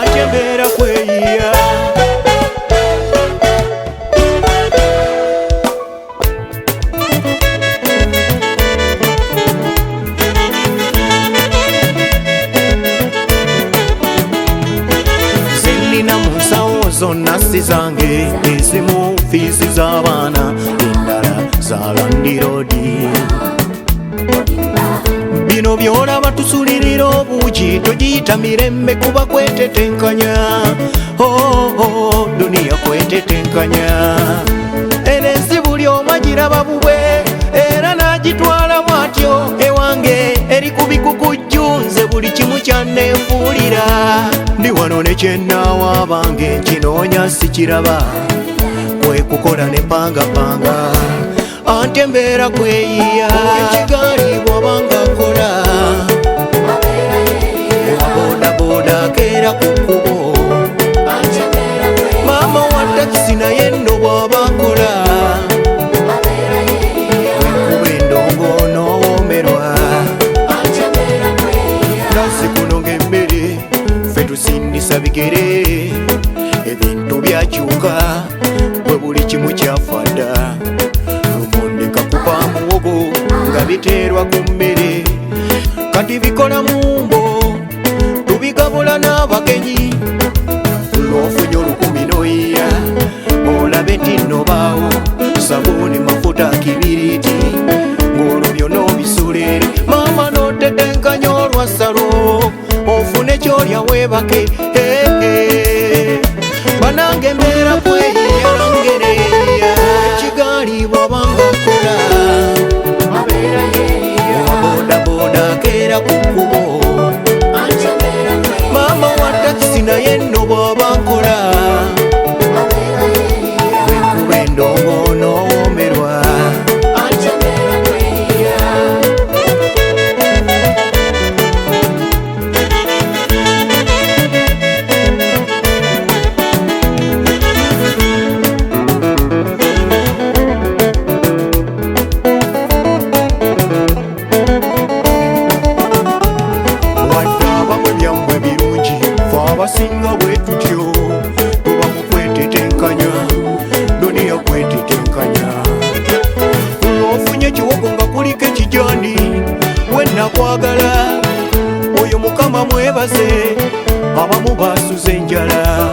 ate mbeera kweyiya zenina mu nsawo zonna si zange, ezimu fiizi z'abaana, endala za landiroodi. Bino byolaba tusulirira obuugi, togiyita mirembe kuba kwetetenkanya. Duniya kwetetenkanya. Enensi buli omu agiraba bubwe, era n'agitwala bw'atyo. Ewange eri ku bikukujju, nze buli kimu kyanneefuulira. Ndi wano ne kyennaawa bange, nkinoonya sikiraba, kwe kukola ne pangapanga. Ante mbeera kweyiya ekigaali bw'obanga nkola, bodaboda akeera ku kkubo, maama wa takisi naye nno bw'aba nkola, wenkuba endongo n'owoomerwa. Nasi kuno ng'emmere ffe tusindisa bigere, ebintu byakyuka bwe buli kimu kyafa dda. Muwogo nga biteerwa ku mmere, kati bikola mumbo tubigabula n'abagenyi. Lw'ofunye olukumi n'oyiya olabe nti nno baawo sabuuni, mafuta, kibiriiti, ng'olwo byonna obisulere. Maama n'otetenkanya olwasalo ofune kyolya weebake. Banange mbeera kweyiya ngereya ekigaali bw'obanga nkola, bodaboda akeera ku kkubo, maama wa takisi naye nno bw'aba nkola, wenkuba endongo n'owoomerwa. Abasinga bwe tutyo tuba mu kwetetenkanya, duniya kwetetenkanya. Lw'ofunye kiwogo nga kuliko ekijaani, wenna kwagala oyo Mukama mwebaze, abamu baasuze enjala.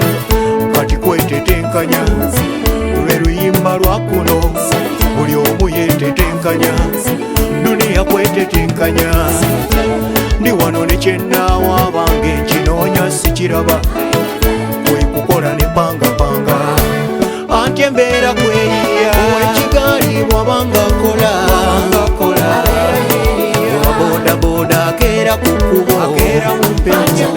Kati kwetetenkanya lwe luyimba lwa kuno, buli omu yeetetenkanya, duniya kwetetenkanya. Ndi wano ne kyennaawa bange, nkinoonya sikiraba, kwe kukola ne pangapanga. Ante mbeera kweyiya ekigaali bw'abanga nkola, bodaboda akeera ku kkubo, akeera mu mpewo.